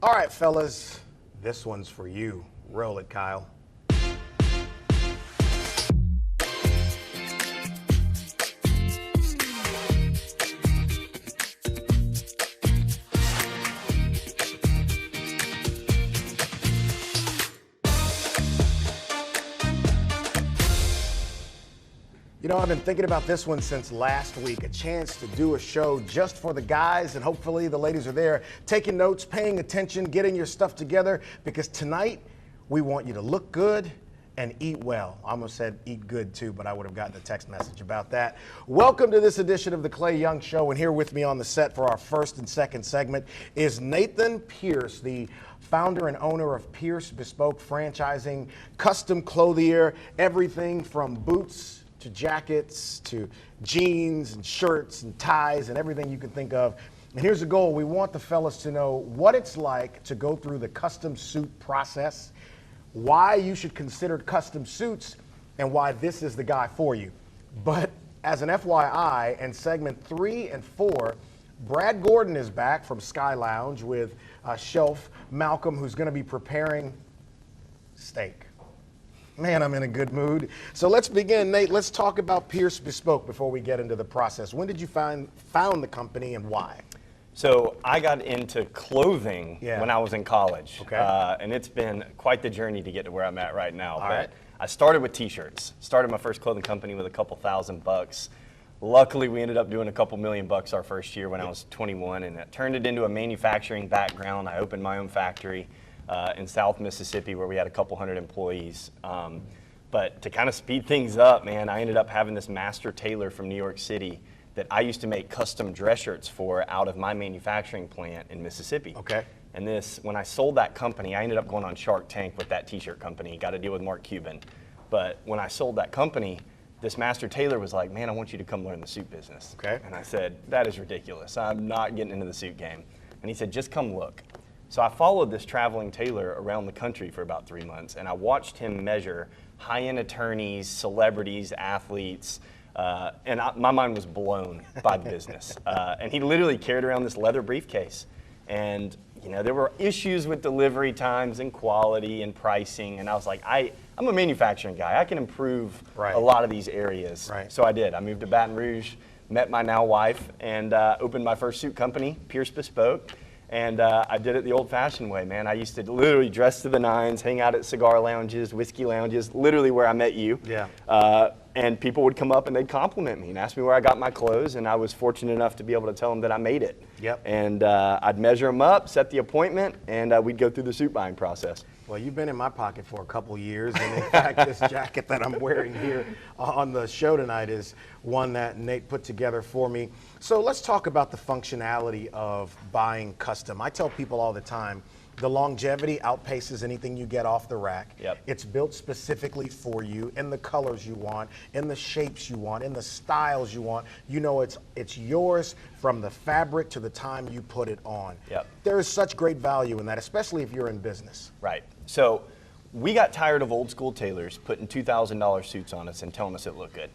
All right, fellas, this one's for you. Roll it, Kyle. You know, I've been thinking about this one since last week, a chance to do a show just for the guys, and hopefully the ladies are there taking notes, paying attention, getting your stuff together, because tonight we want you to look good and eat well. I almost said eat good too, but I would have gotten a text message about that. Welcome to this edition of the Clay Young Show, and here with me on the set for our first and second segment is Nathan Pierce, the founder and owner of Pierce Bespoke Franchising, custom clothier, everything from boots to jackets, to jeans and shirts and ties and everything you can think of. And here's the goal. We want the fellas to know what it's like to go through the custom suit process, why you should consider custom suits, and why this is the guy for you. But as an FYI, in segment 3 and 4, Brad Gordon is back from Sky Lounge with Shelf Malcolm, who's going to be preparing steak. Man, I'm in a good mood. So let's begin, Nate. Let's talk about Pierce Bespoke before we get into the process. When did you found the company and why? So I got into clothing when I was in college. Okay. And it's been quite the journey to get to where I'm at right now. All right. I started with t-shirts. Started my first clothing company with a couple $1,000. Luckily, we ended up doing a couple $1,000,000 our first year when I was 21, and it turned it into a manufacturing background. I opened my own factory in South Mississippi where we had a couple hundred employees. But to kind of speed things up, man, I ended up having this master tailor from New York City that I used to make custom dress shirts for out of my manufacturing plant in Mississippi. Okay. And when I sold that company, I ended up going on Shark Tank with that t-shirt company, got to deal with Mark Cuban. But when I sold that company, this master tailor was like, man, I want you to come learn the suit business. Okay. And I said, that is ridiculous. I'm not getting into the suit game. And he said, just come look. So I followed this traveling tailor around the country for about 3 months, and I watched him measure high-end attorneys, celebrities, athletes, and my mind was blown by the business. And he literally carried around this leather briefcase. And you know, there were issues with delivery times and quality and pricing, and I was like, I'm a manufacturing guy. I can improve a lot of these areas. Right. So I did. I moved to Baton Rouge, met my now wife, and opened my first suit company, Pierce Bespoke. And I did it the old-fashioned way, man. I used to literally dress to the nines, hang out at cigar lounges, whiskey lounges, literally where I met you. Yeah. And people would come up and they'd compliment me and ask me where I got my clothes, and I was fortunate enough to be able to tell them that I made it. Yep. And I'd measure them up, set the appointment, and we'd go through the suit buying process. Well, you've been in my pocket for a couple years, and in fact, this jacket that I'm wearing here on the show tonight is one that Nate put together for me. So let's talk about the functionality of buying custom. I tell people all the time, the longevity outpaces anything you get off the rack. Yep. It's built specifically for you in the colors you want, in the shapes you want, in the styles you want. You know it's yours from the fabric to the time you put it on. Yep. There is such great value in that, especially if you're in business. Right. So we got tired of old school tailors putting $2,000 suits on us and telling us it looked good.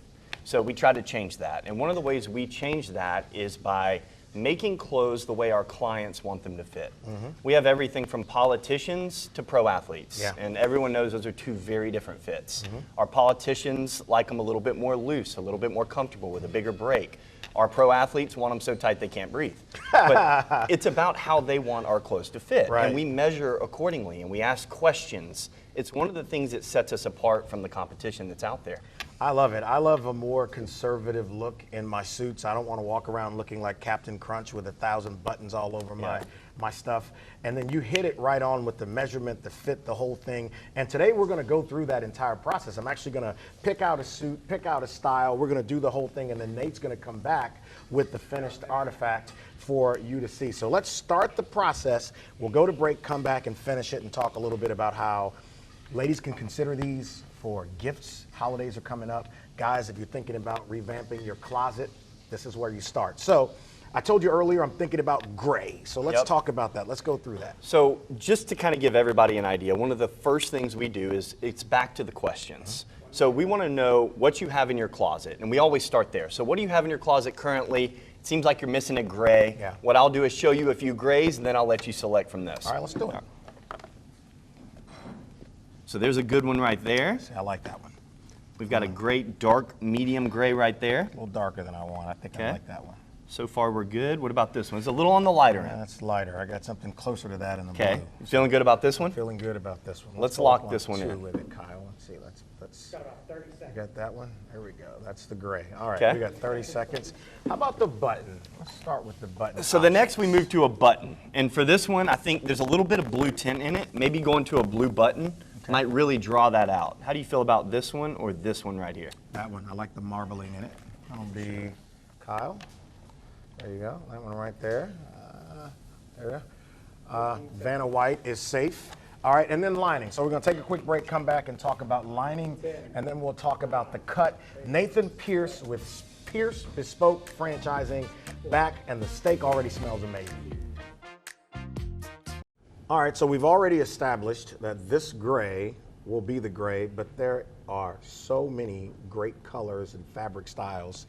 So we tried to change that. And one of the ways we changed that is by making clothes the way our clients want them to fit. Mm-hmm. We have everything from politicians to pro athletes. Yeah. And everyone knows those are two very different fits. Mm-hmm. Our politicians like them a little bit more loose, a little bit more comfortable with a bigger break. Our pro athletes want them so tight they can't breathe. But it's about how they want our clothes to fit. Right. And we measure accordingly and we ask questions. It's one of the things that sets us apart from the competition that's out there. I love it. I love a more conservative look in my suits. I don't want to walk around looking like Captain Crunch with 1,000 buttons all over my stuff. And then you hit it right on with the measurement, the fit, the whole thing. And today we're going to go through that entire process. I'm actually going to pick out a suit, pick out a style. We're going to do the whole thing, and then Nate's going to come back with the finished artifact for you to see. So let's start the process. We'll go to break, come back, and finish it and talk a little bit about how ladies can consider these for gifts. Holidays are coming up. Guys, if you're thinking about revamping your closet, this is where you start. So I told you earlier I'm thinking about gray. So let's talk about that. Let's go through that. So just to kind of give everybody an idea, one of the first things we do is it's back to the questions. So we want to know what you have in your closet, and we always start there. So what do you have in your closet currently, seems like you're missing a gray. Yeah. What I'll do is show you a few grays, and then I'll let you select from this. All right, let's do it. So there's a good one right there. See, I like that one. We've got a great dark medium gray right there. A little darker than I want. I think I like that one. So far we're good. What about this one? It's a little on the lighter end. That's lighter. I got something closer to that in the Okay. blue. You feeling good about this one? Feeling good about this one. Let's go lock with this one 2 in. with it, Kyle. Let's see. Let's Got about 30 seconds. you got that one? There we go. That's the gray. All right, Okay. we got 30 seconds. How about the button? Let's start with the button. So the next we move to a button. And for this one, I think there's a little bit of blue tint in it. Maybe going to a blue button might really draw that out. How do you feel about this one or this one right here? That one, I like the marbling in it. That'll be Kyle. There you go. That one right there. There you go. Vanna White is safe. All right, and then lining. So we're going to take a quick break, come back and talk about lining, and then we'll talk about the cut. Nathan Pierce with Pierce Bespoke Franchising back, and the steak already smells amazing. All right, so we've already established that this gray will be the gray, but there are so many great colors and fabric styles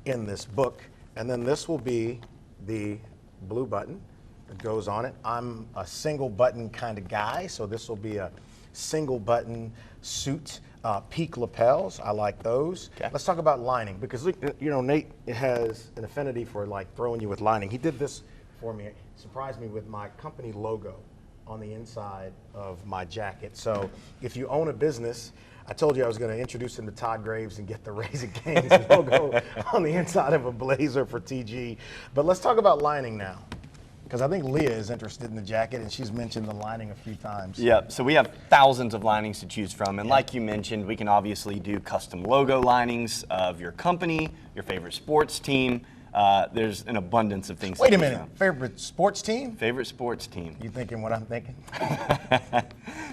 in this book. And then this will be the blue button that goes on it. I'm a single button kind of guy, so this will be a single button suit. Peak lapels, I like those. Okay. Let's talk about lining, because look, you know, Nate has an affinity for like throwing you with lining. He did this for me, surprised me with my company logo on the inside of my jacket. So if you own a business, I told you I was going to introduce him to Todd Graves and get the Raising Cane's logo on the inside of a blazer for TG. But let's talk about lining now, because I think Leah is interested in the jacket, and she's mentioned the lining a few times. Yep, so we have thousands of linings to choose from. And like you mentioned, we can obviously do custom logo linings of your company, your favorite sports team. There's an abundance of things. Wait to a choose minute, from. favorite sports team? Favorite sports team. You thinking what I'm thinking?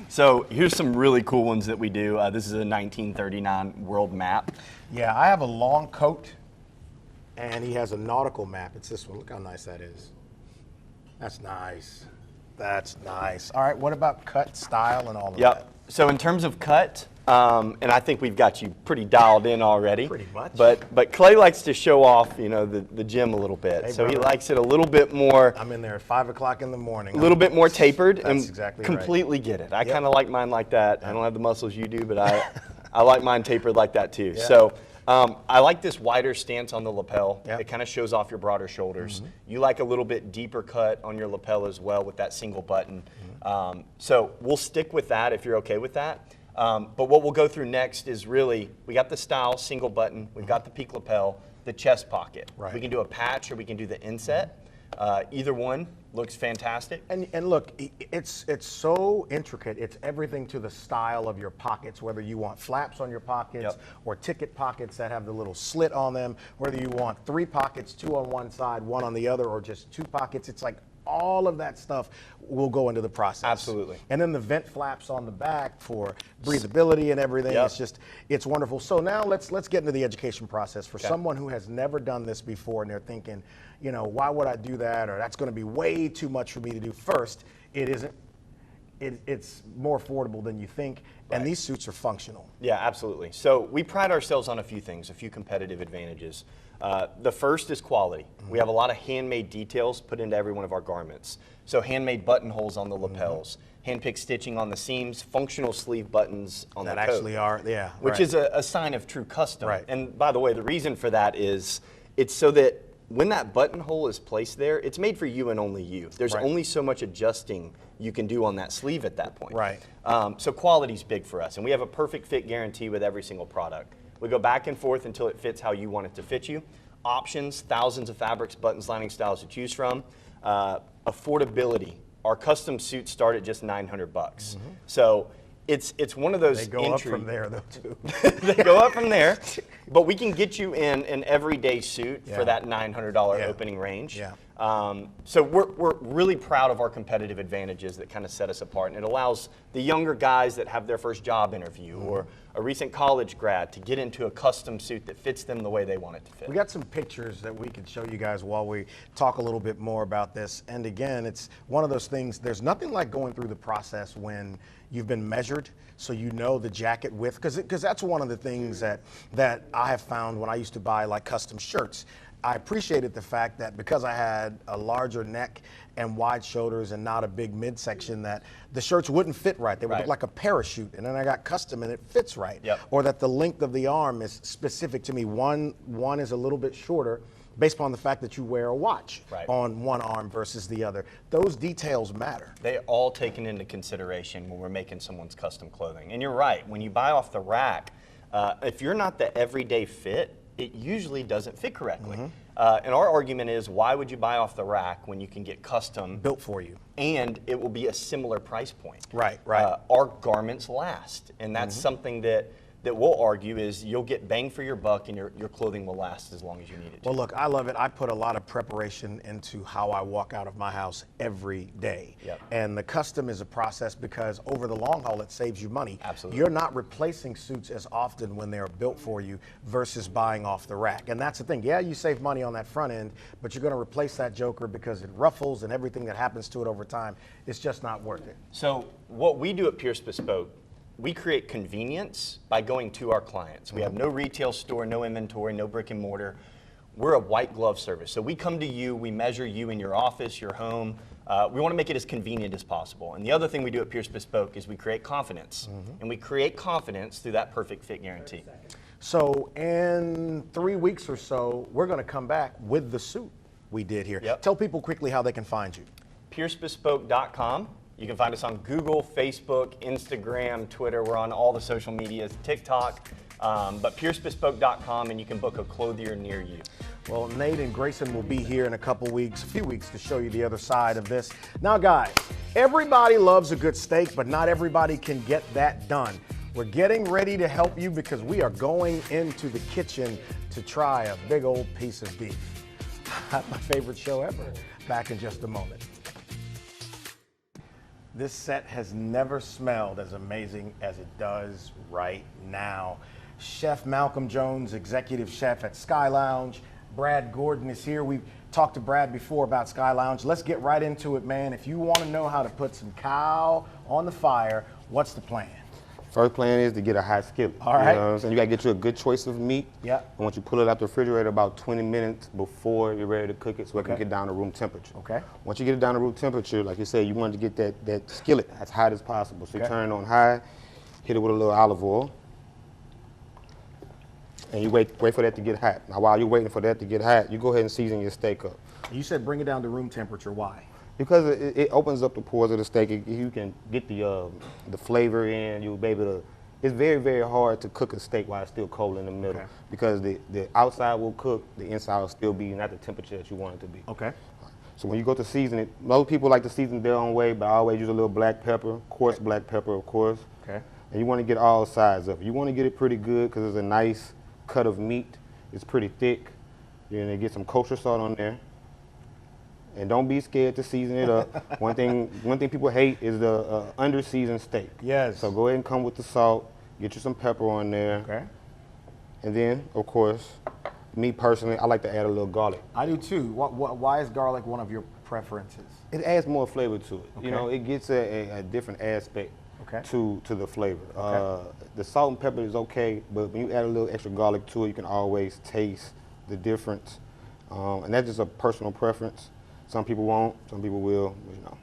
So here's some really cool ones that we do. This is a 1939 world map. Yeah, I have a long coat, and he has a nautical map. It's this one. Look how nice that is. That's nice. That's nice. All right, what about cut, style, and all of that? Yep. So in terms of cut, and I think we've got you pretty dialed in already. Pretty much. But Clay likes to show off, you know, the gym a little bit. Hey, so he brother. likes it a little bit more. I'm in there at 5 o'clock in the morning. A little bit more tapered, That's and exactly right. completely get it. I Yep. kind of like mine like that. I don't have the muscles you do, but I like mine tapered like that too. Yeah. So I like this wider stance on the lapel. Yep. It kind of shows off your broader shoulders. You like a little bit deeper cut on your lapel as well with that single button. So we'll stick with that if you're okay with that. But what we'll go through next is really, we got the style, single button, we've got the peak lapel, the chest pocket. Right. We can do a patch or we can do the inset. Either one looks fantastic. And look, it's so intricate. It's everything to the style of your pockets, whether you want flaps on your pockets Yep. or ticket pockets that have the little slit on them, whether you want 3 pockets, 2 on one side, 1 on the other, or just 2 pockets. It's like all of that stuff will go into the process. Absolutely. And then the vent flaps on the back for breathability and everything. Yep. It's wonderful. So now let's get into the education process for someone who has never done this before, and they're thinking, you know, why would I do that? Or that's going to be way too much for me to do. First, it isn't. It's more affordable than you think, and these suits are functional. Yeah, absolutely. So we pride ourselves on a few things, a few competitive advantages. The first is quality. We have a lot of handmade details put into every one of our garments. So handmade buttonholes on the lapels, hand-picked stitching on the seams, functional sleeve buttons on That the coat. actually are, yeah. Which right. is a sign of true custom. Right. And by the way, the reason for that is it's so that when that buttonhole is placed there, it's made for you and only you. There's Right. only so much adjusting you can do on that sleeve at that point. Right. So quality's big for us, and we have a perfect fit guarantee with every single product. We go back and forth until it fits how you want it to fit you. Options, thousands of fabrics, buttons, lining styles to choose from. Affordability. Our custom suits start at just $900. So it's one of those They go entry. up from there, though, too. They go up from there, but we can get you in an everyday suit Yeah. for that $900 Yeah. opening range. Yeah. So we're really proud of our competitive advantages that kind of set us apart, and it allows the younger guys that have their first job interview or a recent college grad to get into a custom suit that fits them the way they want it to fit. We got some pictures that we can show you guys while we talk a little bit more about this. And again, it's one of those things, there's nothing like going through the process when you've been measured, so you know the jacket width, because that's one of the things that I have found when I used to buy like custom shirts. I appreciated the fact that because I had a larger neck and wide shoulders and not a big midsection, that the shirts wouldn't fit right. They would look like a parachute, and then I got custom and it fits right. Yep. Or that the length of the arm is specific to me. One is a little bit shorter based upon the fact that you wear a watch on one arm versus the other. Those details matter. They are all taken into consideration when we're making someone's custom clothing. And you're right, when you buy off the rack, if you're not the everyday fit, it usually doesn't fit correctly. And our argument is, why would you buy off the rack when you can get custom Built for you. and it will be a similar price point? Right. Our garments last, and that's something that we'll argue is you'll get bang for your buck, and your clothing will last as long as you need it to. Well, look, I love it. I put a lot of preparation into how I walk out of my house every day. Yep. And the custom is a process because over the long haul, it saves you money. Absolutely. You're not replacing suits as often when they're built for you versus buying off the rack. And that's the thing. Yeah, you save money on that front end, but you're going to replace that joker because it ruffles and everything that happens to it over time. It's just not worth it. So what we do at Pierce Bespoke, we create convenience by going to our clients. We have no retail store, no inventory, no brick and mortar. We're a white glove service. So we come to you, we measure you in your office, your home. We want to make it as convenient as possible. And the other thing we do at Pierce Bespoke is we create confidence. And we create confidence through that perfect fit guarantee. So in 3 weeks or so, we're going to come back with the suit we did here. Yep. Tell people quickly how they can find you. PierceBespoke.com. You can find us on Google, Facebook, Instagram, Twitter. We're on all the social medias, TikTok. But PierceBespoke.com, and you can book a clothier near you. Well, Nate and Grayson will be here in a few weeks to show you the other side of this. Now, guys, everybody loves a good steak, but not everybody can get that done. We're getting ready to help you because we are going into the kitchen to try a big old piece of beef. My favorite show ever. Back in just a moment. This set has never smelled as amazing as it does right now. Chef Malcolm Jones, executive chef at Sky Lounge. Brad Gordon is here. We've talked to Brad before about Sky Lounge. Let's get right into it, man. If you want to know how to put some cow on the fire, what's the plan? First plan is to get a hot skillet. All right. You know what I'm saying? You got to get you a good choice of meat. Yeah. And once you pull it out the refrigerator about 20 minutes before you're ready to cook it so it can get down to room temperature. Okay. Once you get it down to room temperature, like you said, you want to get that skillet as hot as possible. So you Okay. turn it on high, hit it with a little olive oil, and you wait for that to get hot. Now while you're waiting for that to get hot, you go ahead and season your steak up. You said bring it down to room temperature. Why? Because it opens up the pores of the steak. You can get the flavor in. You'll be able to. It's very, very hard to cook a steak while it's still cold in the middle because the outside will cook, the inside will still be not the temperature that you want it to be. Okay. So when you go to season it, most people like to season it their own way, but I always use a little black pepper, coarse black pepper, of course. Okay. And you want to get all sides of it. You want to get it pretty good because it's a nice cut of meat. It's pretty thick. You're going to get some kosher salt on there. And don't be scared to season it up. One thing people hate is the under-seasoned steak. Yes. So go ahead and come with the salt. Get you some pepper on there. Okay. And then, of course, me personally, I like to add a little garlic. I do too. Why is garlic one of your preferences? It adds more flavor to it. Okay. You know, it gets a different aspect Okay. to the flavor. Okay. The salt and pepper is okay, but when you add a little extra garlic to it, you can always taste the difference. And that's just a personal preference. Some people won't, some people will, you know.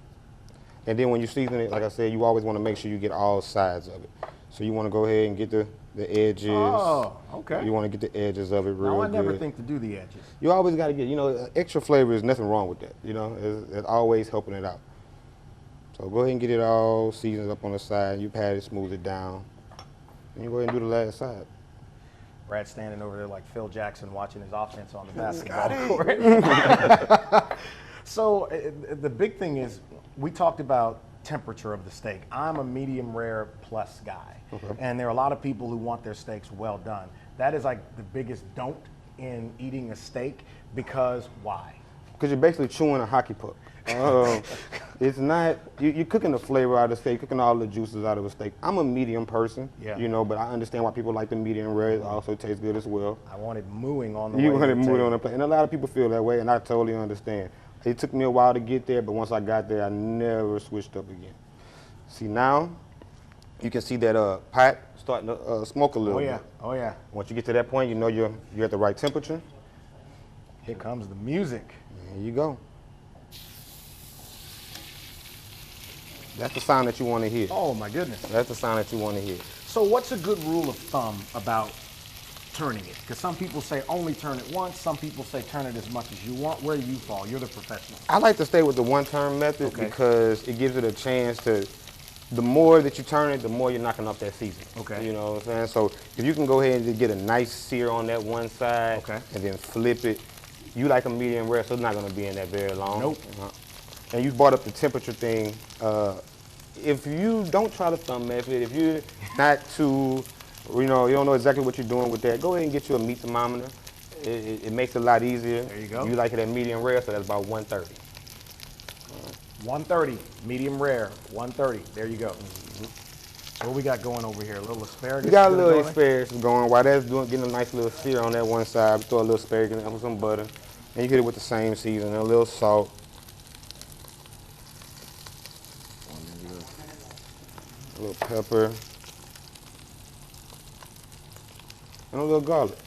And then when you season it, like I said, you always want to make sure you get all sides of it. So you want to go ahead and get the edges. Oh, okay. You want to get the edges of it real Now, I good. never think to do the edges. You always got to get, you know, extra flavor is nothing wrong with that. You know, it's always helping it out. So go ahead and get it all seasoned up on the side. You pat it, smooth it down. And you go ahead and do the last side. Brad's standing over there like Phil Jackson watching his offense on the basketball court. So the big thing is, we talked about temperature of the steak. I'm a medium rare plus guy. Okay. And there are a lot of people who want their steaks well done. That is like the biggest don't in eating a steak because why? Because you're basically chewing a hockey puck. It's not, you're cooking the flavor out of the steak, cooking all the juices out of a steak. I'm a medium person, you know, but I understand why people like the medium rare. It also tastes good as well. I want it mooing on the You way want it to the moving table. on the plate. And a lot of people feel that way, and I totally understand. It took me a while to get there, but once I got there, I never switched up again. See, now, you can see that pot starting to smoke a little bit. Oh, yeah. Once you get to that point, you know you're at the right temperature. Here comes the music. There you go. That's the sound that you want to hear. Oh my goodness. That's the sound that you want to hear. So what's a good rule of thumb about turning it? Because some people say only turn it once. Some people say turn it as much as you want. Where do you fall? You're the professional. I like to stay with the one-turn method Okay. because it gives it a chance to, the more that you turn it, the more you're knocking off that season. Okay. You know what I'm saying? So if you can go ahead and just get a nice sear on that one side Okay. and then flip it, you like a medium rare, so it's not going to be in there very long. Nope. And you brought up the temperature thing. If you don't try the thumb method, if you're not too, you don't know exactly what you're doing with that, go ahead and get you a meat thermometer. It makes it a lot easier. There you go. You like it at medium rare, so that's about 130. 130, medium rare, 130. There you go. What we got going over here? A little asparagus. We got a Get it little going? asparagus going. While that's getting a nice little sear on that one side, throw a little asparagus in with some butter. And you hit it with the same seasoning, a little salt. A little pepper. And a little garlic.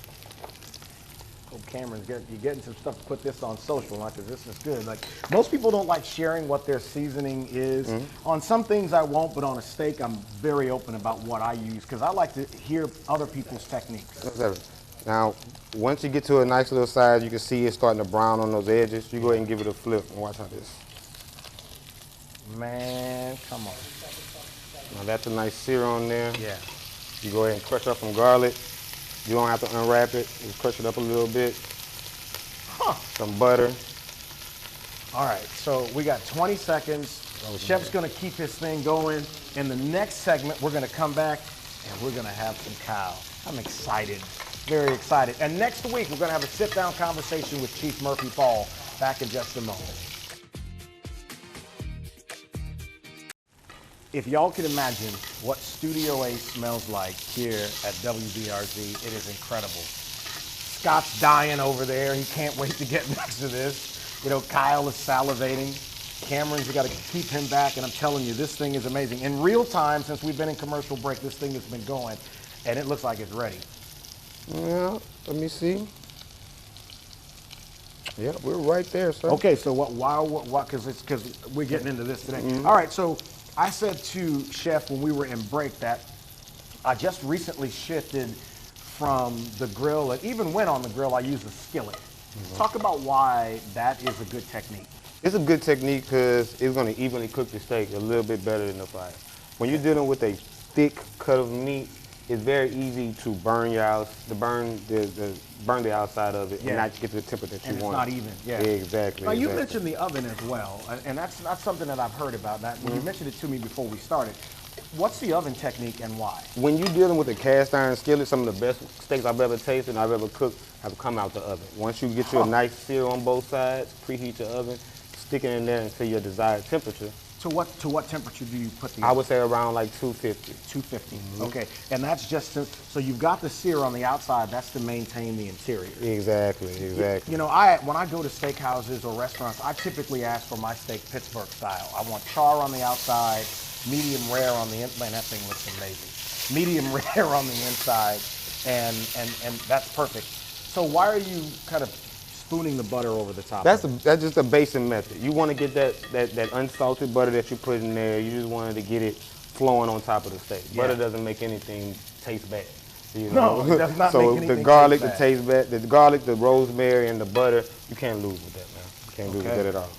Oh, Cameron's you're getting some stuff to put this on social, like, 'cause this is good. Like, most people don't like sharing what their seasoning is. On some things I won't, but on a steak, I'm very open about what I use because I like to hear other people's techniques. That's everything. Now, once you get to a nice little size, you can see it starting to brown on those edges. You go ahead and give it a flip and watch how this. Man, come on. Now that's a nice sear on there. Yeah. You go ahead and crush up some garlic. You don't have to unwrap it. Just crush it up a little bit. Some butter. All right, so we got 20 seconds. Chef's gonna keep his thing going. In the next segment, we're gonna come back and we're gonna have some cow. I'm excited, very excited. And next week, we're gonna have a sit-down conversation with Chief Murphy Paul. Back in just a moment. If y'all can imagine what Studio A smells like here at WBRZ, it is incredible. Scott's dying over there. He can't wait to get next to this. Kyle is salivating. Cameron's got to keep him back, and I'm telling you, this thing is amazing. In real time, since we've been in commercial break, this thing has been going, and it looks like it's ready. Yeah, let me see. Yeah, we're right there, sir. Okay, so because we're getting into this today. All right, so I said to Chef when we were in break that I just recently shifted from the grill, and even when on the grill, I use a skillet. Talk about why that is a good technique. It's a good technique because it's going to evenly cook the steak a little bit better than the fire. When you're dealing with a thick cut of meat, it's very easy to burn burn the outside of it and not get the temperature that you And want. it's not even, yeah. Exactly. Now, you exactly. mentioned the oven as well, and that's not something that I've heard about. That when you mentioned it to me before we started. What's the oven technique and why? When you're dealing with a cast iron skillet, some of the best steaks I've ever tasted and I've ever cooked have come out the oven. Once you get you a nice sear on both sides, preheat the oven, stick it in there until your desired temperature. To what temperature do you put the I would say around like 250. 250. Okay, and that's just so you've got the sear on the outside. That's to maintain the interior. Exactly. When I go to steakhouses or restaurants, I typically ask for my steak Pittsburgh style. I want char on the outside, medium rare on the inside. Man, that thing looks amazing. Medium rare on the inside, and that's perfect. So why are you kind of spooning the butter over the top? That's just a basic method. You want to get that unsalted butter that you put in there. You just wanted to get it flowing on top of the steak. Yeah. Butter doesn't make anything taste bad. No, it does not so make anything the garlic, taste the taste bad. The garlic, the rosemary, and the butter, you can't lose with that, man. You can't lose with that at all.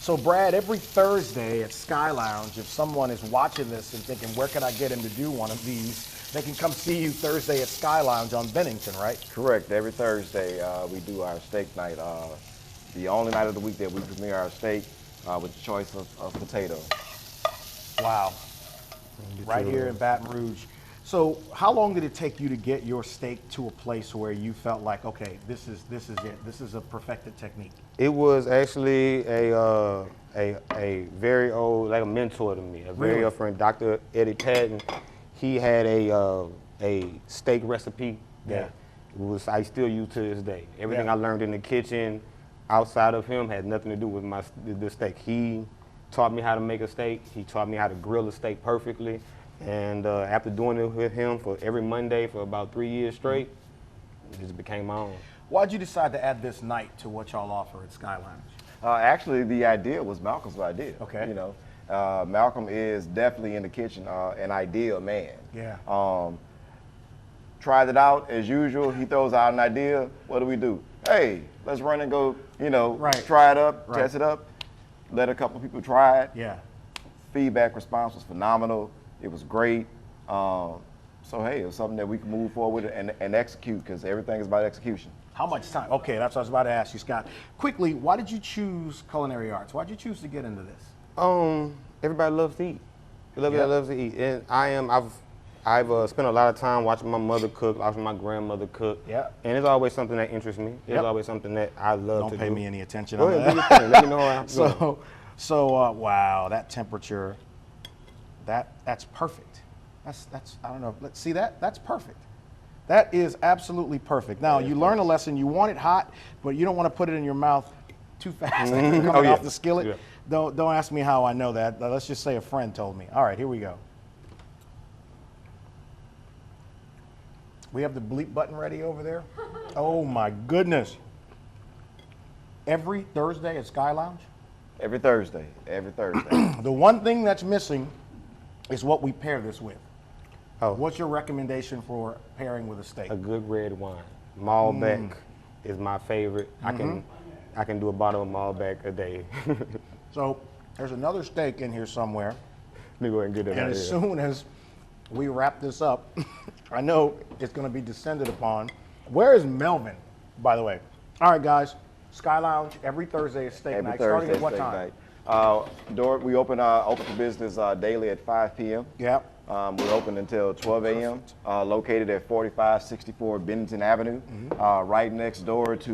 So Brad, every Thursday at Sky Lounge, if someone is watching this and thinking, where can I get him to do one of these, they can come see you Thursday at Sky Lounge on Bennington, right? Correct. Every Thursday we do our steak night. The only night of the week that we premiere our steak with the choice of potato. Wow. Right here in Baton Rouge. So how long did it take you to get your steak to a place where you felt like, okay, this is it. This is a perfected technique? It was actually a very old, like a mentor to me, a very Really? old friend, Dr. Eddie Patton. He had a steak recipe that I still use to this day. Everything Yeah. I learned in the kitchen outside of him had nothing to do with the steak. He taught me how to make a steak. He taught me how to grill a steak perfectly. And after doing it with him for every Monday for about 3 years straight, it just became my own. Why'd you decide to add this night to what y'all offer at Sky Lounge? Actually, the idea was Malcolm's idea. Okay. You know, Malcolm is definitely in the kitchen an ideal man. Yeah. Tried it out as usual. He throws out an idea. What do? Hey, let's run and go. You know, Right. try it up, Right. test it up. Let a couple people try it. Yeah. Feedback response was phenomenal. It was great. So hey, it was something that we can move forward with and execute because everything is about execution. How much time? Okay, that's what I was about to ask you, Scott. Quickly, why did you choose culinary arts? Why did you choose to get into this? Everybody loves to eat. Everybody Yeah. loves to eat, and I've spent a lot of time watching my mother cook, watching my grandmother cook. Yeah. And it's always something that interests me. It's Yep. always something that I love to Don't do. pay me any attention Go on ahead, do that. your thing. Let me know how I'm doing. Wow, that temperature, that's perfect. That's I don't know. Let's see that. That's perfect. That is absolutely perfect. Now you learn a lesson. You want it hot, but you don't want to put it in your mouth too fast coming Oh, yeah. off the skillet. Yeah. Don't ask me how I know that. Let's just say a friend told me. All right, here we go. We have the bleep button ready over there. Oh my goodness. Every Thursday at Sky Lounge? Every Thursday. Every Thursday. The one thing that's missing is what we pair this with. Oh. What's your recommendation for pairing with a steak? A good red wine. Malbec is my favorite. I can do a bottle of Malbec a day. So there's another steak in here somewhere, Let me go ahead and get that and out as here. soon as we wrap this up, I know it's going to be descended upon. Where is Melvin, by the way? All right, guys. Sky Lounge every Thursday is steak Every night. Thursday, Starting at what steak time? night. We open for business daily at 5 p.m. Yep. We're open until 12 a.m. Located at 4564 Bennington Avenue, right next door to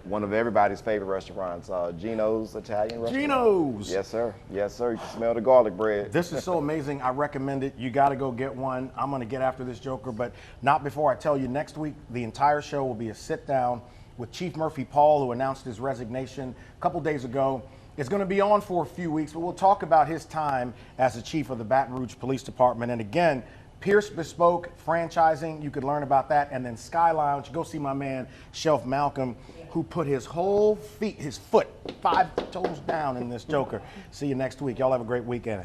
one of everybody's favorite restaurants, Gino's Italian Restaurant. Gino's. Yes, sir. Yes, sir. You can smell the garlic bread. This is so amazing. I recommend it. You got to go get one. I'm going to get after this joker, but not before I tell you next week, the entire show will be a sit down with Chief Murphy Paul, who announced his resignation a couple days ago. It's going to be on for a few weeks, but we'll talk about his time as the chief of the Baton Rouge Police Department. And again, Pierce Bespoke franchising, you could learn about that. And then Sky Lounge, go see my man, Shelf Malcolm, who put his foot 5 toes down in this joker. See you next week. Y'all have a great weekend.